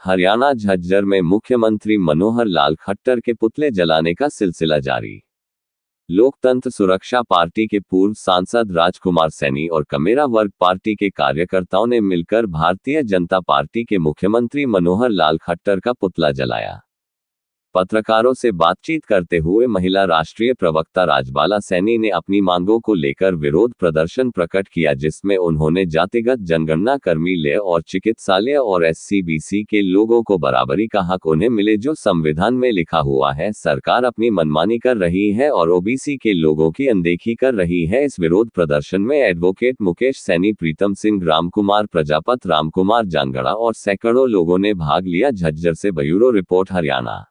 हरियाणा झज्जर में मुख्यमंत्री मनोहर लाल खट्टर के पुतले जलाने का सिलसिला जारी। लोकतंत्र सुरक्षा पार्टी के पूर्व सांसद राजकुमार सैनी और कमेरा वर्ग पार्टी के कार्यकर्ताओं ने मिलकर भारतीय जनता पार्टी के मुख्यमंत्री मनोहर लाल खट्टर का पुतला जलाया। पत्रकारों से बातचीत करते हुए महिला राष्ट्रीय प्रवक्ता राजबाला सैनी ने अपनी मांगों को लेकर विरोध प्रदर्शन प्रकट किया, जिसमें उन्होंने जातिगत जनगणना कर्मी और चिकित्सालय और SC/BC के लोगों को बराबरी का हक उन्हें मिले जो संविधान में लिखा हुआ है। सरकार अपनी मनमानी कर रही है और OBC के लोगों की अनदेखी कर रही है। इस विरोध प्रदर्शन में एडवोकेट मुकेश सैनी, प्रीतम सिंह, रामकुमार प्रजापत, रामकुमार जांगड़ा और सैकड़ों लोगों ने भाग लिया। झज्जर से ब्यूरो रिपोर्ट, हरियाणा।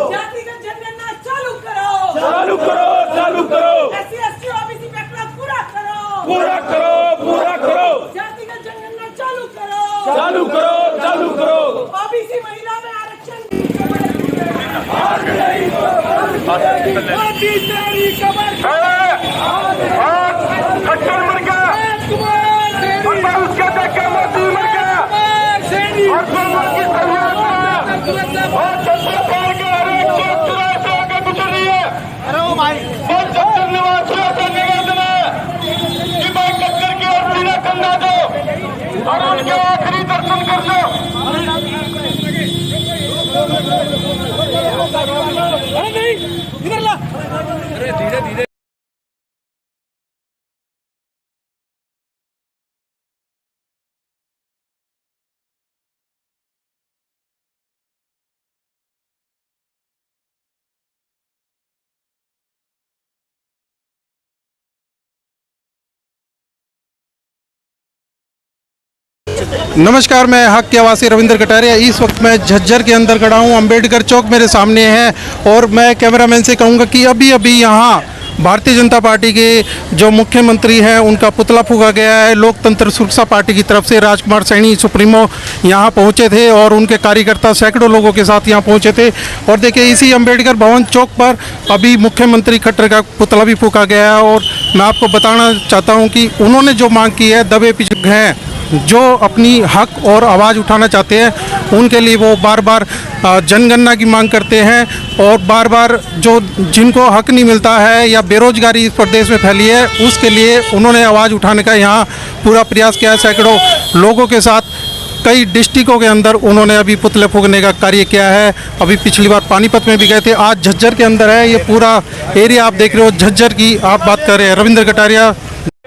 जातिगत जनगणना चालू करो, चालू करो, चालू करो। SC/ST OBC पैक्ट पूरा करो, पूरा करो, पूरा करो। जातिगत जनगणना चालू करो, चालू करो, चालू करो। OBC महिला में आरक्षण मोदी तेरी कमर खट्टर मर गया, उसके देख के मोदी मर गया और की और सरकार के हर एक चौक चौराहे से आगे गुजर रही है। अरे ओ भाई और झज्जर निवासियों से निवेदन है कि भाई खट्टर की और सीना कंधा दो और उनके आखिरी दर्शन कर दो। नहीं इधर ला, अरे धीरे धीरे। नमस्कार, मैं हक के आवासी रविंद्र कटारिया। इस वक्त मैं झज्जर के अंदर खड़ा हूँ। अंबेडकर चौक मेरे सामने है और मैं कैमरामैन से कहूँगा कि अभी अभी यहाँ भारतीय जनता पार्टी के जो मुख्यमंत्री हैं उनका पुतला फूंका गया है। लोकतंत्र सुरक्षा पार्टी की तरफ से राजकुमार सैनी सुप्रीमो यहाँ पहुँचे थे और उनके कार्यकर्ता सैकड़ों लोगों के साथ यहाँ पहुँचे थे। और देखिए, इसी अंबेडकर भवन चौक पर अभी मुख्यमंत्री खट्टर का पुतला भी फूंका गया है। और मैं आपको बताना चाहता हूँ कि उन्होंने जो मांग की है, दबे पिछड़े हैं जो अपनी हक और आवाज़ उठाना चाहते हैं, उनके लिए वो बार बार जनगणना की मांग करते हैं और बार बार जो जिनको हक नहीं मिलता है या बेरोजगारी इस प्रदेश में फैली है, उसके लिए उन्होंने आवाज़ उठाने का यहाँ पूरा प्रयास किया है। सैकड़ों लोगों के साथ कई डिस्ट्रिक्टों के अंदर उन्होंने अभी पुतले फूंकने का कार्य किया है। अभी पिछली बार पानीपत में भी गए थे, आज झज्जर के अंदर है। ये पूरा एरिया आप देख रहे हो, झज्जर की आप बात कर रहे हैं। रविंद्र कटारिया।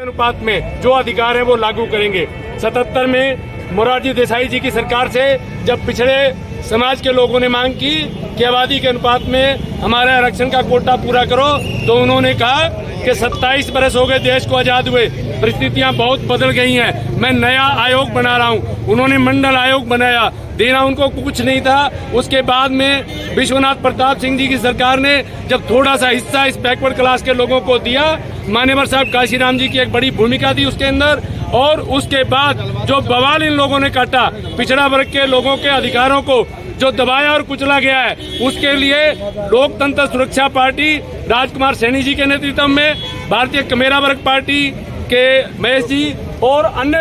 अनुपात में जो अधिकार है वो लागू करेंगे। 77 में मोरारजी देसाई जी की सरकार से जब पिछड़े समाज के लोगों ने मांग की कि आबादी के अनुपात में हमारे आरक्षण का कोटा पूरा करो, तो उन्होंने कहा कि 27 बरस हो गए देश को आज़ाद हुए, परिस्थितियां बहुत बदल गई हैं, मैं नया आयोग बना रहा हूं। उन्होंने मंडल आयोग बनाया, देना उनको कुछ नहीं था। उसके बाद में विश्वनाथ प्रताप सिंह जी की सरकार ने जब थोड़ा सा हिस्सा इस बैकवर्ड क्लास के लोगों को दिया, मान्यवर साहब काशीराम जी की एक बड़ी भूमिका थी उसके अंदर। और उसके बाद जो बवाल इन लोगों ने काटा, पिछड़ा वर्ग के लोगों के अधिकारों को जो दबाया और कुचला गया है, उसके लिए लोकतंत्र सुरक्षा पार्टी राजकुमार सैनी जी के नेतृत्व में, भारतीय कमेरा वर्ग पार्टी के महेश जी और अन्य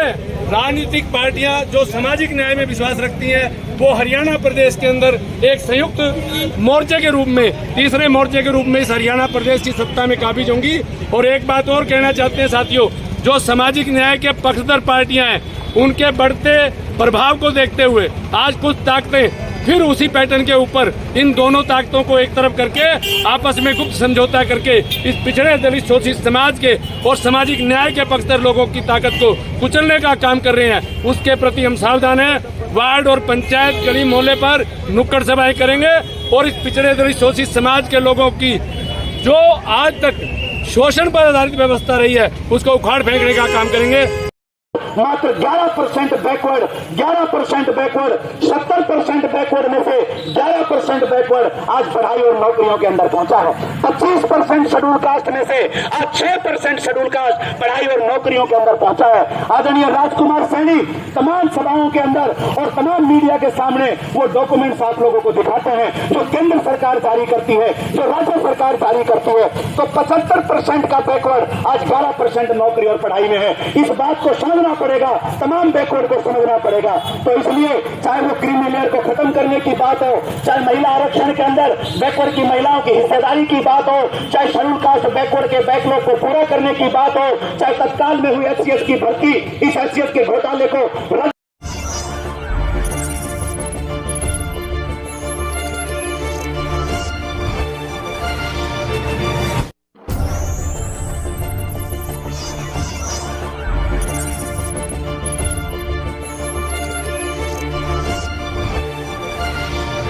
राजनीतिक पार्टियां जो सामाजिक न्याय में विश्वास रखती हैं, वो हरियाणा प्रदेश के अंदर एक संयुक्त मोर्चे के रूप में, तीसरे मोर्चे के रूप में इस हरियाणा प्रदेश की सत्ता में काबिज होंगी। और एक बात और कहना चाहते हैं साथियों, जो सामाजिक न्याय के पक्षधर पार्टियां हैं, उनके बढ़ते प्रभाव को देखते हुए आज कुछ ताकतें फिर उसी पैटर्न के ऊपर इन दोनों ताकतों को एक तरफ करके आपस में गुप्त समझौता करके इस पिछड़े दलित शोषित समाज के और सामाजिक न्याय के पक्षधर लोगों की ताकत को कुचलने का काम कर रहे हैं। उसके प्रति हम सावधान हैं। वार्ड और पंचायत, गली मोहल्ले पर नुक्कड़ सभाएं करेंगे और इस पिछड़े दलित शोषित समाज के लोगों की जो आज तक शोषण पर आधारित व्यवस्था रही है, उसको उखाड़ फेंकने का काम करेंगे। मात्र 11% बैकवर्ड, 11% बैकवर्ड, 70% बैकवर्ड में से 11% बैकवर्ड आज पढ़ाई और नौकरियों के अंदर पहुंचा है। 25% शेड्यूल कास्ट में से आज 6% शेड्यूल कास्ट पढ़ाई और नौकरियों के अंदर पहुंचा है। आदरणीय राजकुमार सैनी तमाम सभाओं के अंदर और तमाम मीडिया के सामने वो डॉक्यूमेंट्स आप लोगों को दिखाते हैं जो केंद्र सरकार जारी करती है, जो राज्य सरकार जारी करती है। तो 75% का बैकवर्ड आज 12% नौकरी और पढ़ाई में है। इस बात को समझना पड़ेगा, तमाम बैकवर्ड को समझना पड़ेगा। तो इसलिए चाहे वो क्रीमी लेयर को खत्म करने की बात हो, चाहे महिला आरक्षण के अंदर बैकवर्ड की महिलाओं की हिस्सेदारी की बात हो, चाहे शेड्यूल कास्ट बैकवर्ड के बैकलॉग को पूरा करने की बात हो, चाहे तत्काल में हुई HCS की भर्ती, इस HCS के घोटाले को रद्द